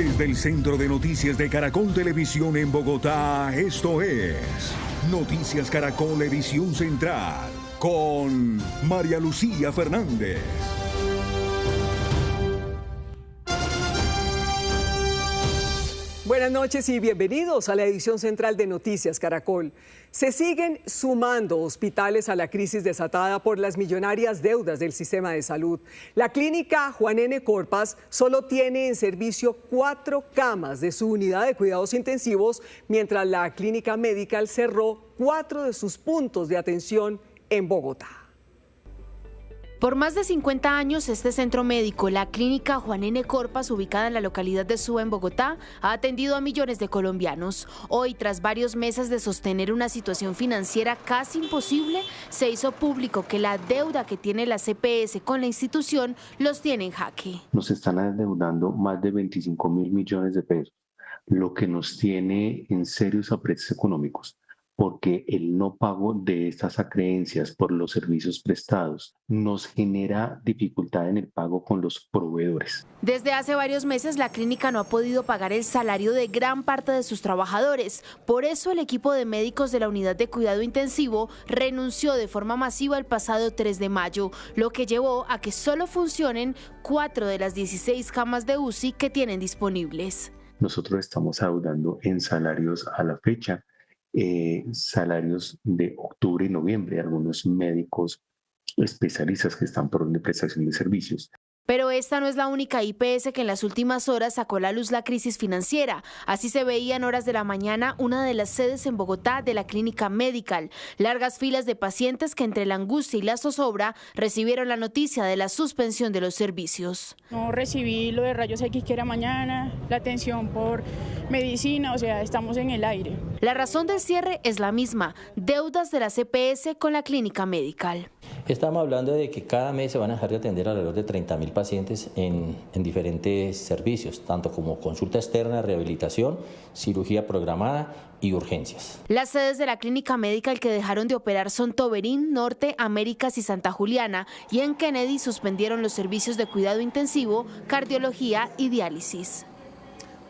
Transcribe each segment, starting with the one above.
Desde el Centro de Noticias de Caracol Televisión en Bogotá, esto es Noticias Caracol Edición Central, con María Lucía Fernández. Buenas noches y bienvenidos a la edición central de Noticias Caracol. Se siguen sumando hospitales a la crisis desatada por las millonarias deudas del sistema de salud. La clínica Juan N. Corpas solo tiene en servicio 4 camas de su unidad de cuidados intensivos, mientras la clínica Medical cerró 4 de sus puntos de atención en Bogotá. Por más de 50 años, este centro médico, la clínica Juan N. Corpas, ubicada en la localidad de Suba, en Bogotá, ha atendido a millones de colombianos. Hoy, tras varios meses de sostener una situación financiera casi imposible, se hizo público que la deuda que tiene la CPS con la institución los tiene en jaque. Nos están adeudando más de 25.000 millones de pesos, lo que nos tiene en serios aprietos económicos, porque el no pago de estas acreencias por los servicios prestados nos genera dificultad en el pago con los proveedores. Desde hace varios meses la clínica no ha podido pagar el salario de gran parte de sus trabajadores. Por eso el equipo de médicos de la unidad de cuidado intensivo renunció de forma masiva el pasado 3 de mayo, lo que llevó a que solo funcionen 4 de las 16 camas de UCI que tienen disponibles. Nosotros estamos adeudando en salarios a la fecha, salarios de octubre y noviembre, algunos médicos especialistas que están por orden de prestación de servicios. Pero esta no es la única IPS que en las últimas horas sacó a la luz la crisis financiera. Así se veía en horas de la mañana una de las sedes en Bogotá de la clínica Medical. Largas filas de pacientes que entre la angustia y la zozobra recibieron la noticia de la suspensión de los servicios. No recibí lo de rayos X que era mañana, la atención por medicina, o sea, estamos en el aire. La razón del cierre es la misma, deudas de la CPS con la clínica Medical. Estamos hablando de que cada mes se van a dejar de atender alrededor de 30.000 pacientes en diferentes servicios, tanto como consulta externa, rehabilitación, cirugía programada y urgencias. Las sedes de la clínica Medical que dejaron de operar son Toberín, Norte, Américas y Santa Juliana, y en Kennedy suspendieron los servicios de cuidado intensivo, cardiología y diálisis.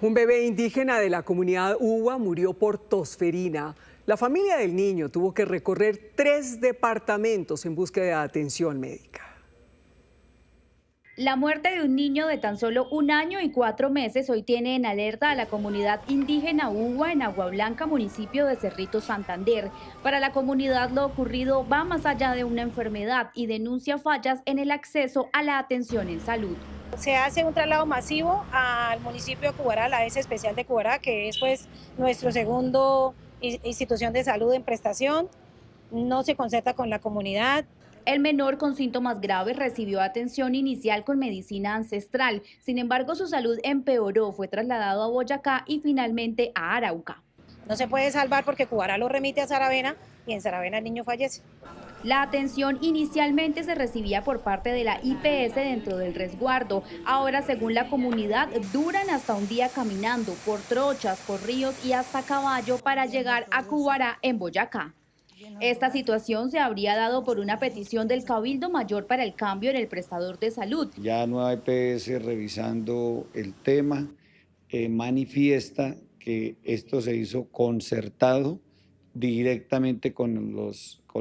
Un bebé indígena de la comunidad Uwa murió por tosferina. La familia del niño tuvo que recorrer 3 departamentos en búsqueda de atención médica. La muerte de un niño de tan solo 1 año y 4 meses hoy tiene en alerta a la comunidad indígena Uwa en Agua Blanca, municipio de Cerrito, Santander. Para la comunidad lo ocurrido va más allá de una enfermedad y denuncia fallas en el acceso a la atención en salud. Se hace un traslado masivo al municipio de Cubará, la ES especial de Cubará, que es pues nuestro segundo institución de salud en prestación. No se concerta con la comunidad. El menor con síntomas graves recibió atención inicial con medicina ancestral. Sin embargo, su salud empeoró, fue trasladado a Boyacá y finalmente a Arauca. No se puede salvar porque Cubará lo remite a Saravena y en Saravena el niño fallece. La atención inicialmente se recibía por parte de la IPS dentro del resguardo. Ahora, según la comunidad, duran hasta un día caminando por trochas, por ríos y hasta caballo para llegar a Cubará en Boyacá. Esta situación se habría dado por una petición del Cabildo Mayor para el Cambio en el prestador de salud. Ya Nueva EPS, revisando el tema, manifiesta que esto se hizo concertado directamente con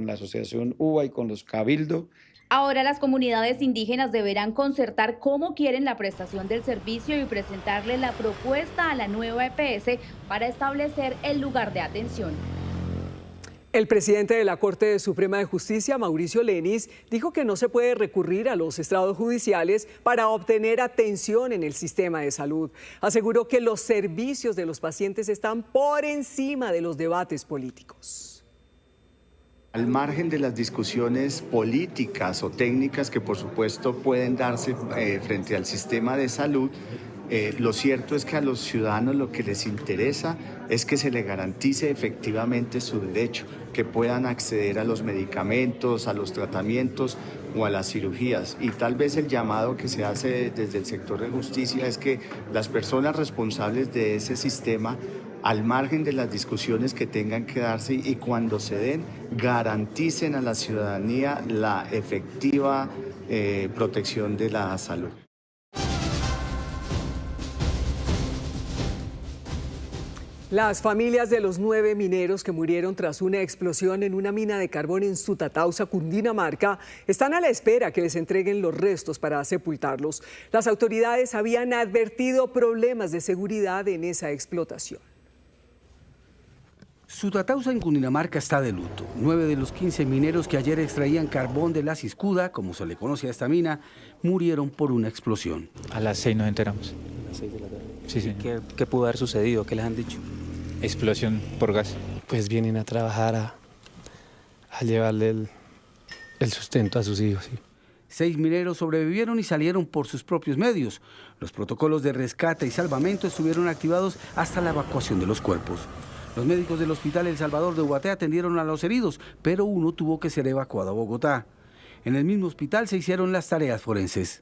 la asociación UBA y con los Cabildo. Ahora las comunidades indígenas deberán concertar cómo quieren la prestación del servicio y presentarle la propuesta a la nueva EPS para establecer el lugar de atención. El presidente de la Corte Suprema de Justicia, Mauricio Lenis, dijo que no se puede recurrir a los estrados judiciales para obtener atención en el sistema de salud. Aseguró que los servicios de los pacientes están por encima de los debates políticos. Al margen de las discusiones políticas o técnicas que por supuesto pueden darse frente al sistema de salud, lo cierto es que a los ciudadanos lo que les interesa es que se les garantice efectivamente su derecho, que puedan acceder a los medicamentos, a los tratamientos o a las cirugías. Y tal vez el llamado que se hace desde el sector de justicia es que las personas responsables de ese sistema, al margen de las discusiones que tengan que darse y cuando se den, garanticen a la ciudadanía la efectiva protección de la salud. Las familias de los 9 mineros que murieron tras una explosión en una mina de carbón en Sutatausa, Cundinamarca, están a la espera que les entreguen los restos para sepultarlos. Las autoridades habían advertido problemas de seguridad en esa explotación. Sutatausa en Cundinamarca está de luto. 9 de los 15 mineros que ayer extraían carbón de la Ciscuda, como se le conoce a esta mina, murieron por una explosión. A las 6 nos enteramos. A las 6 de la tarde. Sí. ¿Qué pudo haber sucedido? ¿Qué les han dicho? Explosión por gas. Pues vienen a trabajar a llevarle el sustento a sus hijos. Sí. 6 mineros sobrevivieron y salieron por sus propios medios. Los protocolos de rescate y salvamento estuvieron activados hasta la evacuación de los cuerpos. Los médicos del Hospital El Salvador de Ubaté atendieron a los heridos, pero uno tuvo que ser evacuado a Bogotá. En el mismo hospital se hicieron las tareas forenses.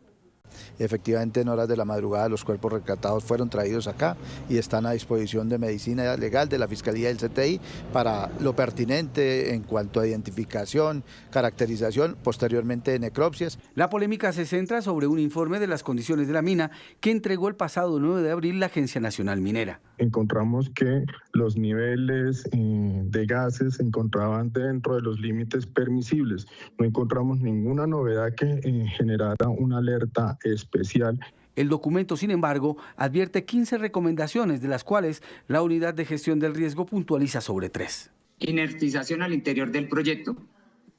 Efectivamente, en horas de la madrugada los cuerpos rescatados fueron traídos acá y están a disposición de medicina legal de la Fiscalía del CTI para lo pertinente en cuanto a identificación, caracterización, posteriormente necropsias. La polémica se centra sobre un informe de las condiciones de la mina que entregó el pasado 9 de abril la Agencia Nacional Minera. Encontramos que los niveles de gases se encontraban dentro de los límites permisibles. No encontramos ninguna novedad que generara una alerta especial. El documento, sin embargo, advierte 15 recomendaciones, de las cuales la Unidad de Gestión del Riesgo puntualiza sobre 3. Inertización al interior del proyecto,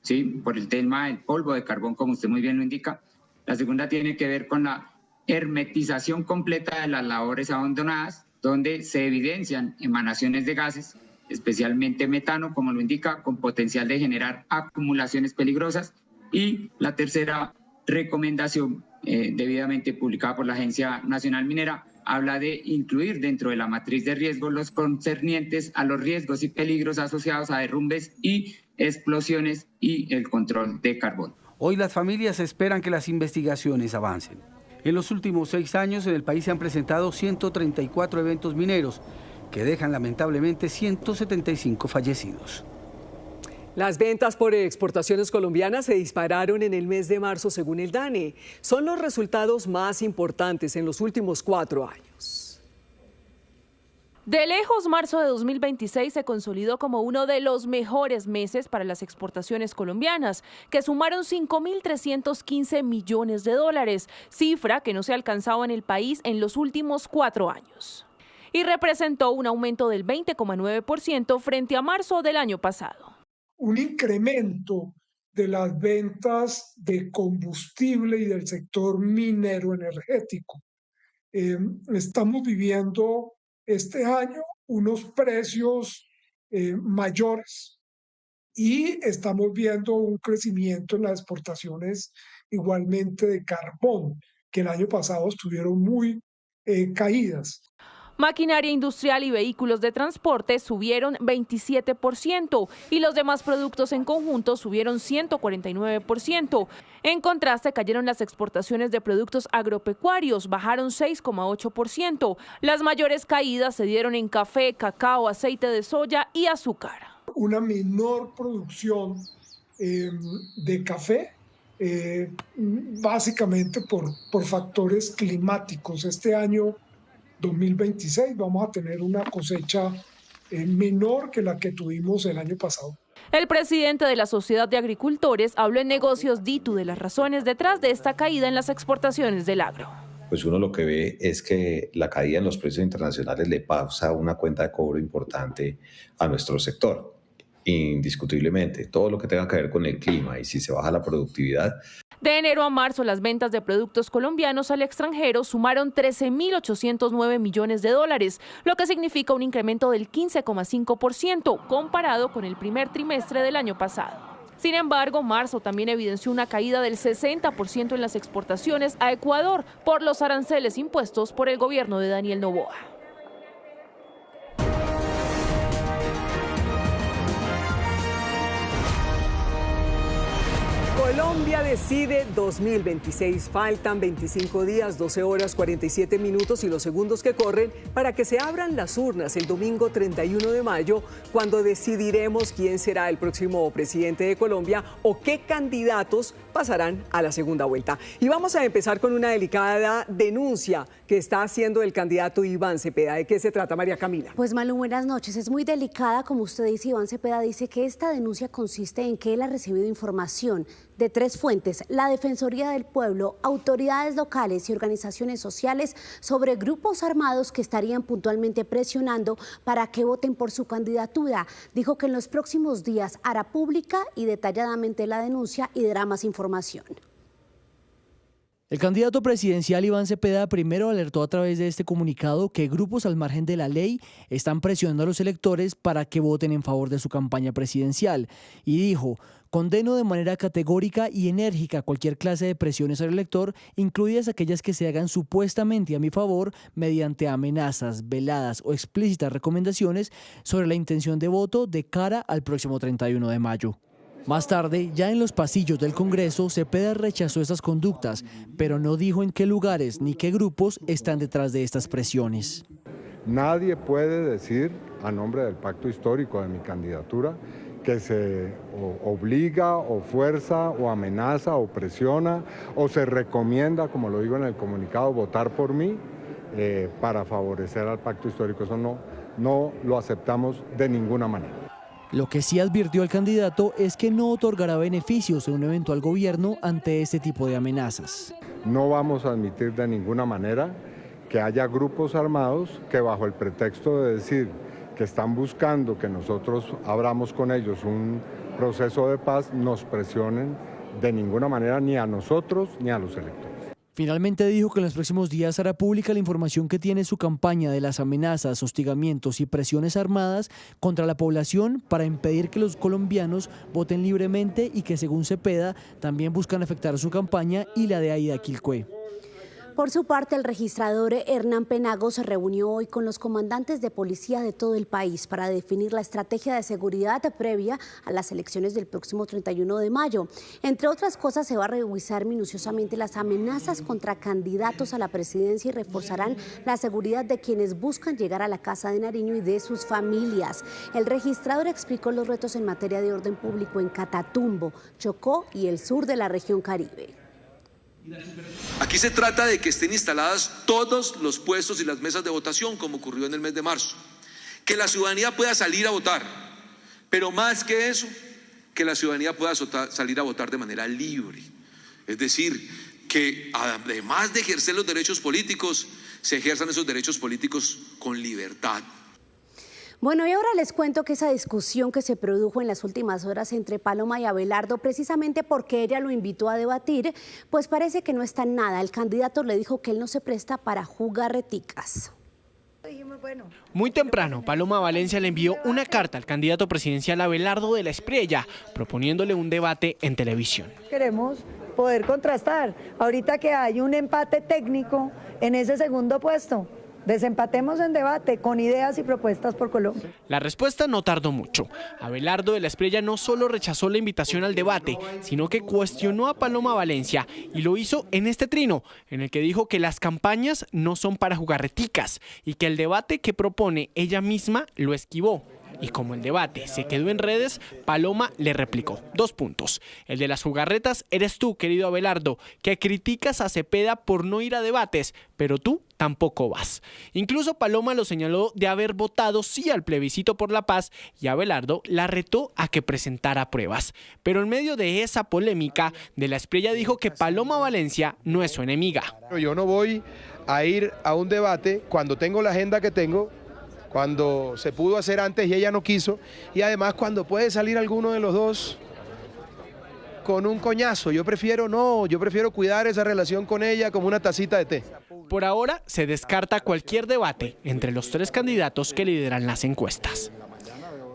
¿sí? Por el tema del polvo de carbón, como usted muy bien lo indica. La segunda tiene que ver con la hermetización completa de las labores abandonadas, donde se evidencian emanaciones de gases, especialmente metano, como lo indica, con potencial de generar acumulaciones peligrosas. Y la tercera recomendación, debidamente publicada por la Agencia Nacional Minera, habla de incluir dentro de la matriz de riesgos los concernientes a los riesgos y peligros asociados a derrumbes y explosiones y el control de carbón. Hoy las familias esperan que las investigaciones avancen. En los últimos 6 años en el país se han presentado 134 eventos mineros que dejan lamentablemente 175 fallecidos. Las ventas por exportaciones colombianas se dispararon en el mes de marzo según el DANE. Son los resultados más importantes en los últimos 4 años. De lejos, marzo de 2026 se consolidó como uno de los mejores meses para las exportaciones colombianas, que sumaron 5.315 millones de dólares, cifra que no se alcanzaba en el país en los últimos 4 años. Y representó un aumento del 20,9% frente a marzo del año pasado. Un incremento de las ventas de combustible y del sector minero energético. Estamos viviendo este año unos precios mayores y estamos viendo un crecimiento en las exportaciones igualmente de carbón, que el año pasado estuvieron muy caídas. Maquinaria industrial y vehículos de transporte subieron 27% y los demás productos en conjunto subieron 149%. En contraste, cayeron las exportaciones de productos agropecuarios, bajaron 6,8%. Las mayores caídas se dieron en café, cacao, aceite de soya y azúcar. Una menor producción de café, básicamente por factores climáticos. Este año 2026 vamos a tener una cosecha menor que la que tuvimos el año pasado. El presidente de la Sociedad de Agricultores habló en Negocios Ditu de las razones detrás de esta caída en las exportaciones del agro. Pues uno lo que ve es que la caída en los precios internacionales le pasa una cuenta de cobro importante a nuestro sector. Indiscutiblemente, todo lo que tenga que ver con el clima y si se baja la productividad. De enero a marzo, las ventas de productos colombianos al extranjero sumaron 13.809 millones de dólares, lo que significa un incremento del 15,5% comparado con el primer trimestre del año pasado. Sin embargo, marzo también evidenció una caída del 60% en las exportaciones a Ecuador por los aranceles impuestos por el gobierno de Daniel Noboa. Colombia decide 2026. Faltan 25 días, 12 horas, 47 minutos y los segundos que corren para que se abran las urnas el domingo 31 de mayo, cuando decidiremos quién será el próximo presidente de Colombia o qué candidatos pasarán a la segunda vuelta. Y vamos a empezar con una delicada denuncia que está haciendo el candidato Iván Cepeda. ¿De qué se trata, María Camila? Pues Malu, buenas noches. Es muy delicada, como usted dice. Iván Cepeda dice que esta denuncia consiste en que él ha recibido información de 3 fuentes: la Defensoría del Pueblo, autoridades locales y organizaciones sociales, sobre grupos armados que estarían puntualmente presionando para que voten por su candidatura. Dijo que en los próximos días hará pública y detalladamente la denuncia y dará más información. El candidato presidencial Iván Cepeda primero alertó a través de este comunicado que grupos al margen de la ley están presionando a los electores para que voten en favor de su campaña presidencial. Y dijo: condeno de manera categórica y enérgica cualquier clase de presiones al elector, incluidas aquellas que se hagan supuestamente a mi favor mediante amenazas, veladas o explícitas recomendaciones sobre la intención de voto de cara al próximo 31 de mayo. Más tarde, ya en los pasillos del Congreso, Cepeda rechazó estas conductas, pero no dijo en qué lugares ni qué grupos están detrás de estas presiones. Nadie puede decir a nombre del pacto histórico de mi candidatura que se obliga o fuerza o amenaza o presiona o se recomienda, como lo digo en el comunicado, votar por mí para favorecer al pacto histórico. Eso no lo aceptamos de ninguna manera. Lo que sí advirtió el candidato es que no otorgará beneficios en un eventual gobierno ante este tipo de amenazas. No vamos a admitir de ninguna manera que haya grupos armados que, bajo el pretexto de decir que están buscando que nosotros abramos con ellos un proceso de paz, nos presionen de ninguna manera, ni a nosotros ni a los electores. Finalmente dijo que en los próximos días hará pública la información que tiene su campaña de las amenazas, hostigamientos y presiones armadas contra la población para impedir que los colombianos voten libremente y que, según Cepeda, también buscan afectar su campaña y la de Aida Quilcue. Por su parte, el registrador Hernán Penagos se reunió hoy con los comandantes de policía de todo el país para definir la estrategia de seguridad previa a las elecciones del próximo 31 de mayo. Entre otras cosas, se va a revisar minuciosamente las amenazas contra candidatos a la presidencia y reforzarán la seguridad de quienes buscan llegar a la Casa de Nariño y de sus familias. El registrador explicó los retos en materia de orden público en Catatumbo, Chocó y el sur de la región Caribe. Aquí se trata de que estén instaladas todos los puestos y las mesas de votación, como ocurrió en el mes de marzo. Que la ciudadanía pueda salir a votar, pero más que eso, que la ciudadanía pueda salir a votar de manera libre. Es decir, que además de ejercer los derechos políticos, se ejerzan esos derechos políticos con libertad. Bueno, y ahora les cuento que esa discusión que se produjo en las últimas horas entre Paloma y Abelardo, precisamente porque ella lo invitó a debatir, pues parece que no está en nada. El candidato le dijo que él no se presta para jugarreticas. Muy temprano, Paloma Valencia le envió una carta al candidato presidencial Abelardo de la Espriella, proponiéndole un debate en televisión. Queremos poder contrastar. Ahorita que hay un empate técnico en ese segundo puesto, desempatemos en debate con ideas y propuestas por Colombia. La respuesta no tardó mucho. Abelardo de la Espriella no solo rechazó la invitación al debate, sino que cuestionó a Paloma Valencia y lo hizo en este trino, en el que dijo que las campañas no son para jugarreticas y que el debate que propone ella misma lo esquivó. Y como el debate se quedó en redes, Paloma le replicó 2 puntos. El de las jugarretas eres tú, querido Abelardo, que criticas a Cepeda por no ir a debates, pero tú tampoco vas. Incluso Paloma lo señaló de haber votado sí al plebiscito por la paz y Abelardo la retó a que presentara pruebas. Pero en medio de esa polémica, de la Espriella dijo que Paloma Valencia no es su enemiga. Yo no voy a ir a un debate cuando tengo la agenda que tengo, cuando se pudo hacer antes y ella no quiso, y además cuando puede salir alguno de los dos con un coñazo. Yo prefiero cuidar esa relación con ella como una tacita de té. Por ahora se descarta cualquier debate entre los 3 candidatos que lideran las encuestas.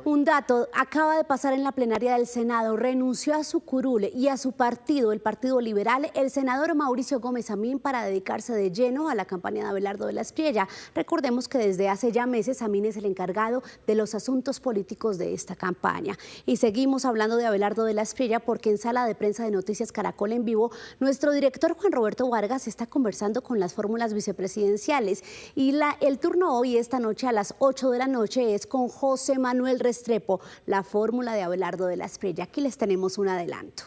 Un dato acaba de pasar en la plenaria del Senado. Renunció a su curul y a su partido, el Partido Liberal, el senador Mauricio Gómez Amín, para dedicarse de lleno a la campaña de Abelardo de la Espriella. Recordemos que desde hace ya meses Amín es el encargado de los asuntos políticos de esta campaña. Y seguimos hablando de Abelardo de la Espriella porque en sala de prensa de Noticias Caracol en vivo, nuestro director Juan Roberto Vargas está conversando con las fórmulas vicepresidenciales. Y el turno hoy, esta noche a las 8 de la noche, es con José Manuel Restrepo, la fórmula de Abelardo de la Espriella. Aquí les tenemos un adelanto.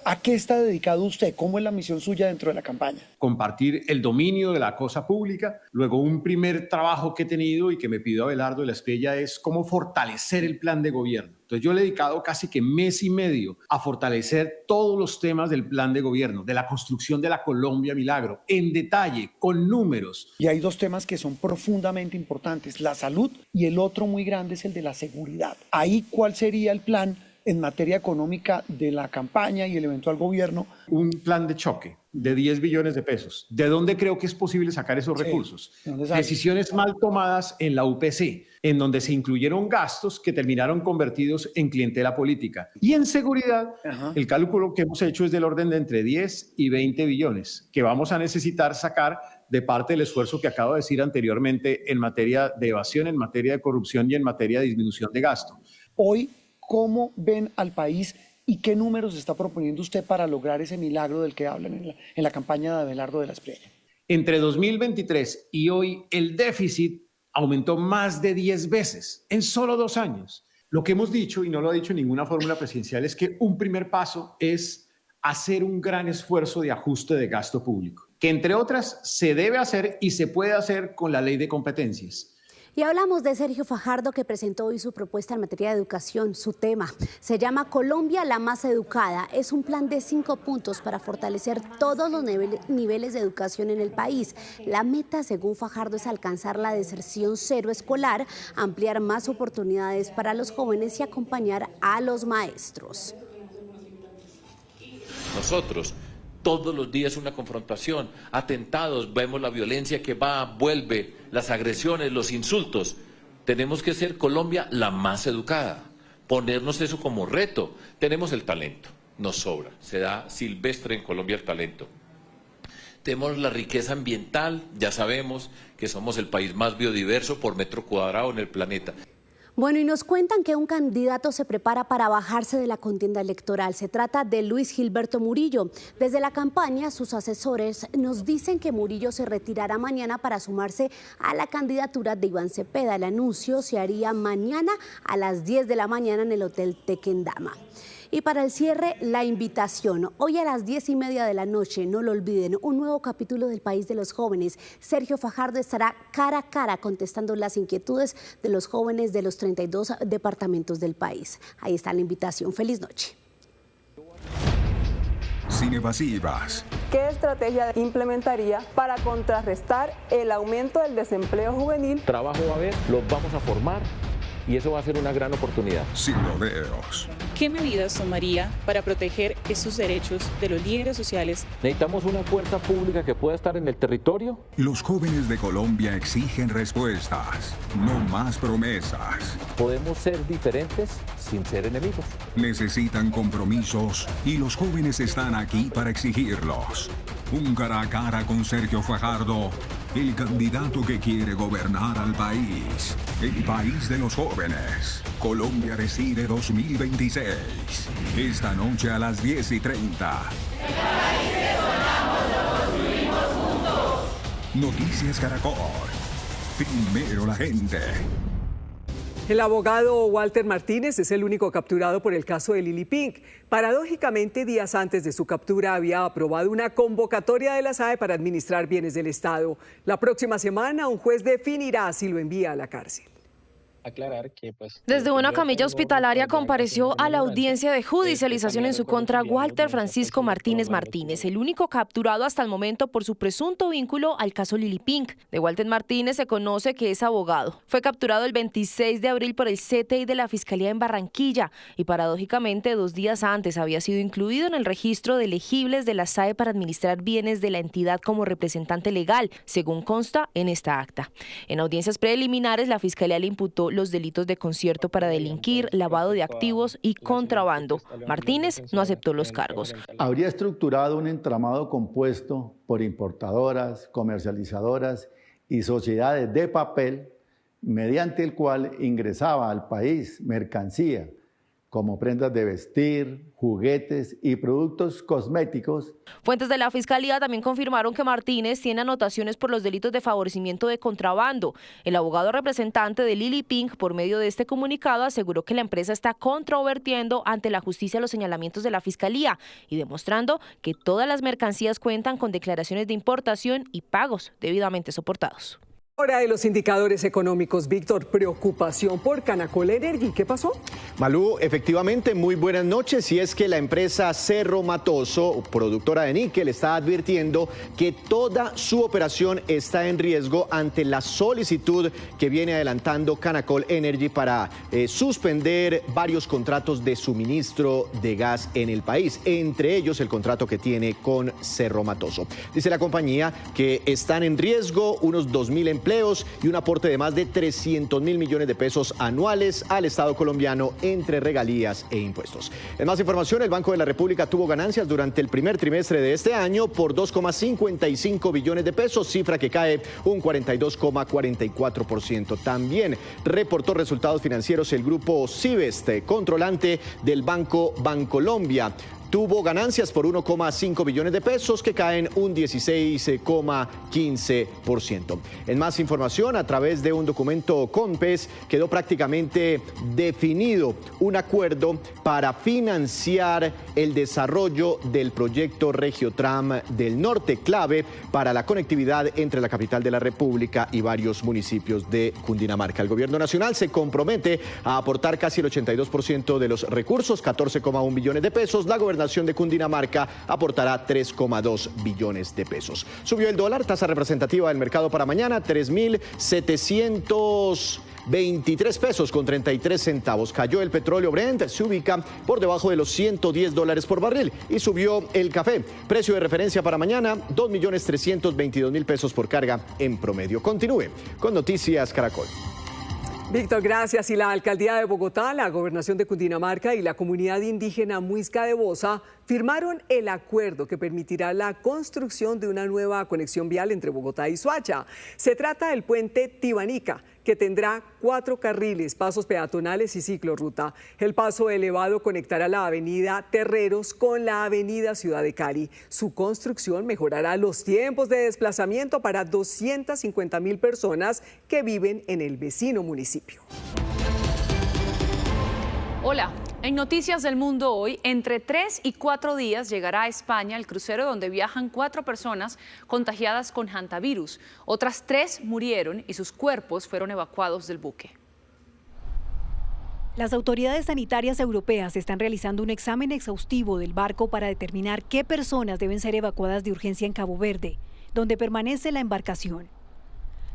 ¿A qué está dedicado usted? ¿Cómo es la misión suya dentro de la campaña? Compartir el dominio de la cosa pública. Luego, un primer trabajo que he tenido y que me pidió Abelardo de la Espriella es cómo fortalecer el plan de gobierno. Entonces, yo le he dedicado casi que mes y medio a fortalecer todos los temas del plan de gobierno, de la construcción de la Colombia Milagro, en detalle, con números. Y hay dos temas que son profundamente importantes, la salud y el otro muy grande es el de la seguridad. Ahí, ¿cuál sería el plan en materia económica de la campaña y el eventual gobierno? Un plan de choque de 10 billones de pesos. ¿De dónde creo que es posible sacar esos recursos? Decisiones mal tomadas en la UPC, en donde se incluyeron gastos que terminaron convertidos en clientela política. Y en seguridad, el cálculo que hemos hecho es del orden de entre 10 y 20 billones, que vamos a necesitar sacar de parte del esfuerzo que acabo de decir anteriormente en materia de evasión, en materia de corrupción y en materia de disminución de gasto. Hoy, ¿cómo ven al país y qué números está proponiendo usted para lograr ese milagro del que hablan en la campaña de Abelardo de la Espriella? Entre 2023 y hoy, el déficit aumentó más de 10 veces en solo 2 años. Lo que hemos dicho, y no lo ha dicho ninguna fórmula presidencial, es que un primer paso es hacer un gran esfuerzo de ajuste de gasto público, que entre otras se debe hacer y se puede hacer con la ley de competencias. Y hablamos de Sergio Fajardo, que presentó hoy su propuesta en materia de educación. Su tema se llama Colombia la más educada. Es un plan de 5 puntos para fortalecer todos los niveles de educación en el país. La meta, según Fajardo, es alcanzar la deserción cero escolar, ampliar más oportunidades para los jóvenes y acompañar a los maestros. Nosotros todos los días una confrontación, atentados, vemos la violencia que va, vuelve, las agresiones, los insultos. Tenemos que ser Colombia la más educada, ponernos eso como reto. Tenemos el talento, nos sobra, se da silvestre en Colombia el talento. Tenemos la riqueza ambiental, ya sabemos que somos el país más biodiverso por metro cuadrado en el planeta. Bueno, y nos cuentan que un candidato se prepara para bajarse de la contienda electoral. Se trata de Luis Gilberto Murillo. Desde la campaña, sus asesores nos dicen que Murillo se retirará mañana para sumarse a la candidatura de Iván Cepeda. El anuncio se haría mañana a las 10 de la mañana en el Hotel Tequendama. Y para el cierre, la invitación. Hoy a las 10:30 de la noche, no lo olviden, un nuevo capítulo del País de los Jóvenes. Sergio Fajardo estará cara a cara contestando las inquietudes de los jóvenes de los 32 departamentos del país. Ahí está la invitación. Feliz noche. Cinevasivas. ¿Qué estrategia implementaría para contrarrestar el aumento del desempleo juvenil? Trabajo va a haber, los vamos a formar. Y eso va a ser una gran oportunidad. Sin rodeos. ¿Qué medidas tomaría para proteger esos derechos de los líderes sociales? Necesitamos una fuerza pública que pueda estar en el territorio. Los jóvenes de Colombia exigen respuestas, no más promesas. Podemos ser diferentes sin ser enemigos. Necesitan compromisos y los jóvenes están aquí para exigirlos. Un cara a cara con Sergio Fajardo, el candidato que quiere gobernar al país. El país de los jóvenes. Colombia Decide 2026. Esta noche a las 10:30. El país que soñamos lo construimos juntos. Noticias Caracol. Primero la gente. El abogado Walter Martínez es el único capturado por el caso de Lili Pink. Paradójicamente, días antes de su captura había aprobado una convocatoria de la SAE para administrar bienes del Estado. La próxima semana un juez definirá si lo envía a la cárcel. Aclarar que desde una camilla hospitalaria compareció a la audiencia de judicialización en su contra Walter Francisco Martínez Martínez, el único capturado hasta el momento por su presunto vínculo al caso Lili Pink. De Walter Martínez se conoce que es abogado. Fue capturado el 26 de abril por el CTI de la Fiscalía en Barranquilla y paradójicamente 2 días antes había sido incluido en el registro de elegibles de la SAE para administrar bienes de la entidad como representante legal, según consta en esta acta. En audiencias preliminares, la Fiscalía le imputó incluyendo los delitos de concierto para delinquir, lavado de activos y contrabando. Martínez no aceptó los cargos. Habría estructurado un entramado compuesto por importadoras, comercializadoras y sociedades de papel, mediante el cual ingresaba al país mercancía como prendas de vestir, juguetes y productos cosméticos. Fuentes de la Fiscalía también confirmaron que Martínez tiene anotaciones por los delitos de favorecimiento de contrabando. El abogado representante de Lily Pink, por medio de este comunicado, aseguró que la empresa está controvertiendo ante la justicia los señalamientos de la Fiscalía y demostrando que todas las mercancías cuentan con declaraciones de importación y pagos debidamente soportados. Hora de los indicadores económicos. Víctor, preocupación por Canacol Energy. ¿Qué pasó? Malú, efectivamente, muy buenas noches. Y es que la empresa Cerro Matoso, productora de níquel, está advirtiendo que toda su operación está en riesgo ante la solicitud que viene adelantando Canacol Energy para suspender varios contratos de suministro de gas en el país, entre ellos el contrato que tiene con Cerro Matoso. Dice la compañía que están en riesgo unos 2.000 empleos y un aporte de más de 300.000 millones de pesos anuales al Estado colombiano entre regalías e impuestos. En más información, el Banco de la República tuvo ganancias durante el primer trimestre de este año por 2,55 billones de pesos, cifra que cae un 42,44%. También reportó resultados financieros el grupo Civest, controlante del Banco Bancolombia. Tuvo ganancias por 1,5 billones de pesos que caen un 16,15%. En más información, a través de un documento CONPES, quedó prácticamente definido un acuerdo para financiar el desarrollo del proyecto Regiotram del Norte, clave para la conectividad entre la capital de la República y varios municipios de Cundinamarca. El gobierno nacional se compromete a aportar casi el 82% de los recursos, 14,1 billones de pesos. La gobernación de Cundinamarca aportará 3,2 billones de pesos. Subió el dólar, tasa representativa del mercado para mañana, 3.723 pesos con 33 centavos. Cayó el petróleo Brent, se ubica por debajo de los $110 por barril y subió el café. Precio de referencia para mañana, 2.322.000 pesos por carga en promedio. Continúe con Noticias Caracol. Víctor, gracias. Y la Alcaldía de Bogotá, la Gobernación de Cundinamarca y la comunidad indígena Muisca de Bosa firmaron el acuerdo que permitirá la construcción de una nueva conexión vial entre Bogotá y Soacha. Se trata del puente Tibanica, que tendrá 4 carriles, pasos peatonales y ciclorruta. El paso elevado conectará la avenida Terreros con la avenida Ciudad de Cali. Su construcción mejorará los tiempos de desplazamiento para 250.000 personas que viven en el vecino municipio. Hola, en Noticias del Mundo hoy, entre 3 y 4 días llegará a España el crucero donde viajan 4 personas contagiadas con hantavirus. Otras 3 murieron y sus cuerpos fueron evacuados del buque. Las autoridades sanitarias europeas están realizando un examen exhaustivo del barco para determinar qué personas deben ser evacuadas de urgencia en Cabo Verde, donde permanece la embarcación.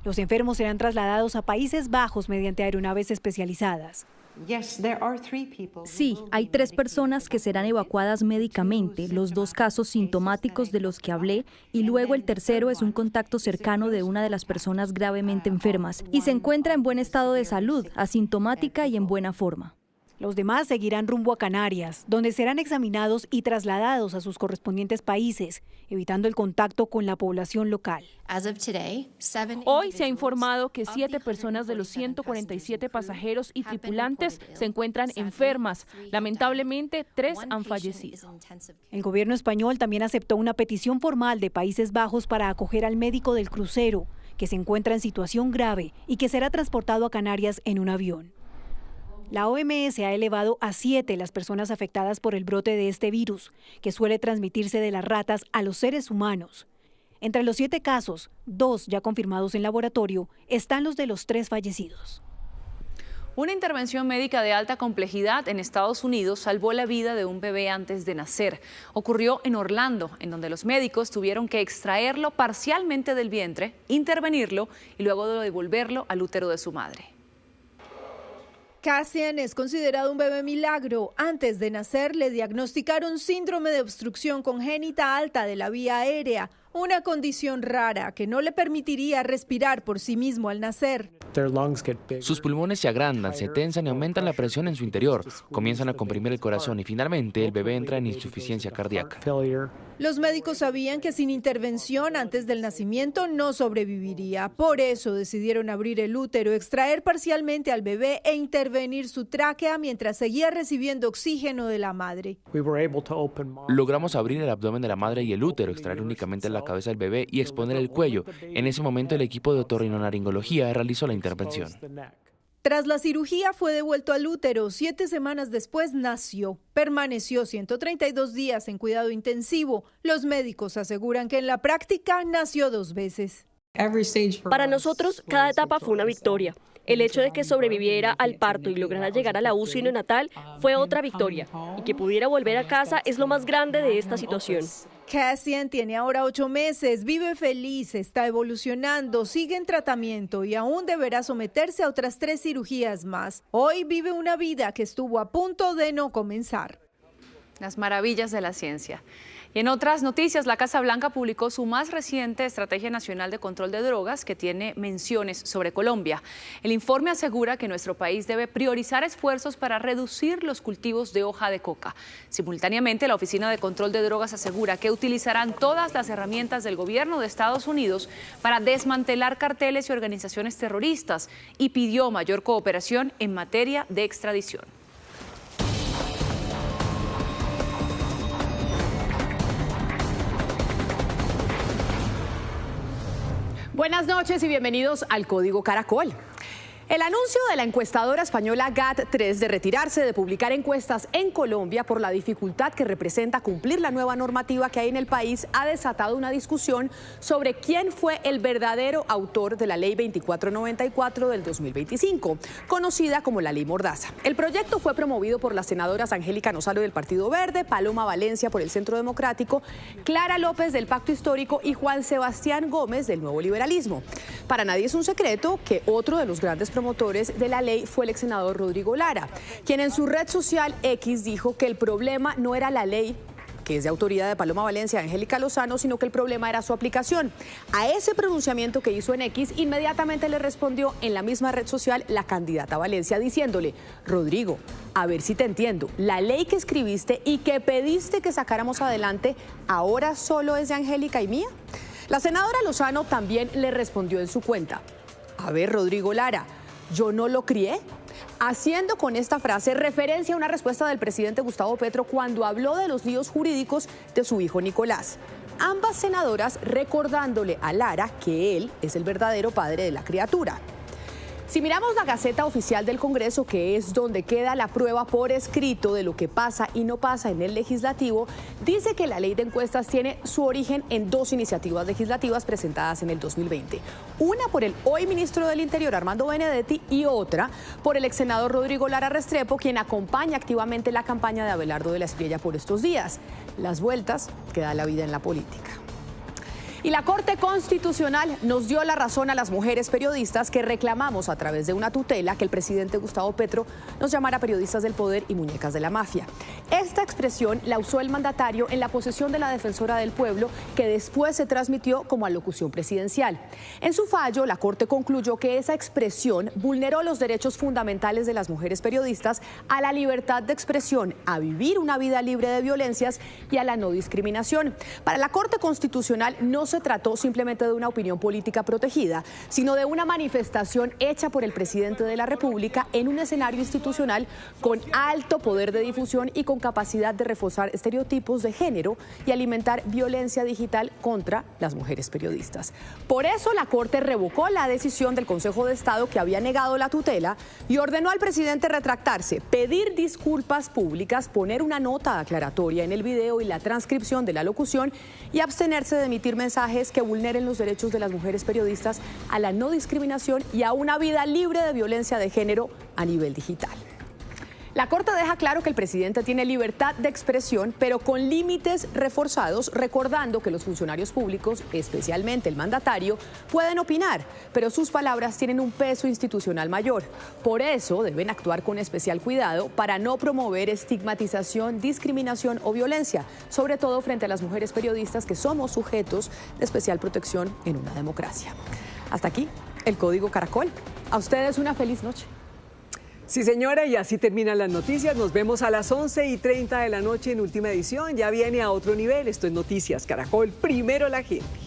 Los enfermos serán trasladados a Países Bajos mediante aeronaves especializadas. Sí, hay 3 personas que serán evacuadas médicamente, los 2 casos sintomáticos de los que hablé, y luego el tercero es un contacto cercano de una de las personas gravemente enfermas y se encuentra en buen estado de salud, asintomática y en buena forma. Los demás seguirán rumbo a Canarias, donde serán examinados y trasladados a sus correspondientes países, evitando el contacto con la población local. Hoy se ha informado que 7 personas de los 147 pasajeros y tripulantes se encuentran enfermas. Lamentablemente, 3 han fallecido. El gobierno español también aceptó una petición formal de Países Bajos para acoger al médico del crucero, que se encuentra en situación grave y que será transportado a Canarias en un avión. La OMS ha elevado a 7 las personas afectadas por el brote de este virus, que suele transmitirse de las ratas a los seres humanos. Entre los 7 casos, 2 ya confirmados en laboratorio, están los de los 3 fallecidos. Una intervención médica de alta complejidad en Estados Unidos salvó la vida de un bebé antes de nacer. Ocurrió en Orlando, en donde los médicos tuvieron que extraerlo parcialmente del vientre, intervenirlo y luego devolverlo al útero de su madre. Cassian es considerado un bebé milagro. Antes de nacer le diagnosticaron síndrome de obstrucción congénita alta de la vía aérea, una condición rara que no le permitiría respirar por sí mismo al nacer. Sus pulmones se agrandan, se tensan y aumentan la presión en su interior. Comienzan a comprimir el corazón y finalmente el bebé entra en insuficiencia cardíaca. Los médicos sabían que sin intervención antes del nacimiento no sobreviviría. Por eso decidieron abrir el útero, extraer parcialmente al bebé e intervenir su tráquea mientras seguía recibiendo oxígeno de la madre. Logramos abrir el abdomen de la madre y el útero, extraer únicamente la cabeza del bebé y exponer el cuello. En ese momento el equipo de otorrinolaringología realizó la intervención. Tras la cirugía fue devuelto al útero. 7 semanas después nació. Permaneció 132 días en cuidado intensivo. Los médicos aseguran que en la práctica nació 2 veces. Para nosotros, cada etapa fue una victoria. El hecho de que sobreviviera al parto y lograra llegar a la UCI neonatal fue otra victoria. Y que pudiera volver a casa es lo más grande de esta situación. Cassian tiene ahora 8 meses, vive feliz, está evolucionando, sigue en tratamiento y aún deberá someterse a otras 3 cirugías más. Hoy vive una vida que estuvo a punto de no comenzar. Las maravillas de la ciencia. Y en otras noticias, la Casa Blanca publicó su más reciente Estrategia Nacional de Control de Drogas, que tiene menciones sobre Colombia. El informe asegura que nuestro país debe priorizar esfuerzos para reducir los cultivos de hoja de coca. Simultáneamente, la Oficina de Control de Drogas asegura que utilizarán todas las herramientas del gobierno de Estados Unidos para desmantelar carteles y organizaciones terroristas y pidió mayor cooperación en materia de extradición. Buenas noches y bienvenidos al Código Caracol. El anuncio de la encuestadora española GAT3 de retirarse de publicar encuestas en Colombia por la dificultad que representa cumplir la nueva normativa que hay en el país ha desatado una discusión sobre quién fue el verdadero autor de la Ley 2494 del 2025, conocida como la Ley Mordaza. El proyecto fue promovido por las senadoras Angélica Nozalo del Partido Verde, Paloma Valencia por el Centro Democrático, Clara López del Pacto Histórico y Juan Sebastián Gómez del Nuevo Liberalismo. Para nadie es un secreto que otro de los grandes promotores de la ley fue el ex senador Rodrigo Lara, quien en su red social X dijo que el problema no era la ley, que es de autoría de Paloma Valencia y Angélica Lozano, sino que el problema era su aplicación. A ese pronunciamiento que hizo en X, inmediatamente le respondió en la misma red social la candidata Valencia diciéndole: Rodrigo, a ver si te entiendo, la ley que escribiste y que pediste que sacáramos adelante, ¿ahora solo es de Angélica y mía? La senadora Lozano también le respondió en su cuenta: a ver, Rodrigo Lara, ¿yo no lo crié? Haciendo con esta frase referencia a una respuesta del presidente Gustavo Petro cuando habló de los líos jurídicos de su hijo Nicolás. Ambas senadoras recordándole a Lara que él es el verdadero padre de la criatura. Si miramos la Gaceta Oficial del Congreso, que es donde queda la prueba por escrito de lo que pasa y no pasa en el legislativo, dice que la ley de encuestas tiene su origen en 2 iniciativas legislativas presentadas en el 2020. Una por el hoy ministro del Interior, Armando Benedetti, y otra por el ex senador Rodrigo Lara Restrepo, quien acompaña activamente la campaña de Abelardo de la Espriella por estos días. Las vueltas que da la vida en la política. Y la Corte Constitucional nos dio la razón a las mujeres periodistas que reclamamos a través de una tutela que el presidente Gustavo Petro nos llamara periodistas del poder y muñecas de la mafia. Esta expresión la usó el mandatario en la posesión de la defensora del pueblo, que después se transmitió como alocución presidencial. En su fallo, la Corte concluyó que esa expresión vulneró los derechos fundamentales de las mujeres periodistas a la libertad de expresión, a vivir una vida libre de violencias y a la no discriminación. Para la Corte Constitucional no se trató simplemente de una opinión política protegida, sino de una manifestación hecha por el presidente de la República en un escenario institucional con alto poder de difusión y con capacidad de reforzar estereotipos de género y alimentar violencia digital contra las mujeres periodistas. Por eso la Corte revocó la decisión del Consejo de Estado que había negado la tutela y ordenó al presidente retractarse, pedir disculpas públicas, poner una nota aclaratoria en el video y la transcripción de la locución y abstenerse de emitir mensajes que vulneren los derechos de las mujeres periodistas a la no discriminación y a una vida libre de violencia de género a nivel digital. La Corte deja claro que el presidente tiene libertad de expresión, pero con límites reforzados, recordando que los funcionarios públicos, especialmente el mandatario, pueden opinar, pero sus palabras tienen un peso institucional mayor. Por eso deben actuar con especial cuidado para no promover estigmatización, discriminación o violencia, sobre todo frente a las mujeres periodistas que somos sujetos de especial protección en una democracia. Hasta aquí el código Caracol. A ustedes una feliz noche. Sí, señora, y así terminan las noticias. Nos vemos a las 11:30 de la noche en Última Edición. Ya viene a otro nivel. Esto es Noticias Caracol, primero la gente.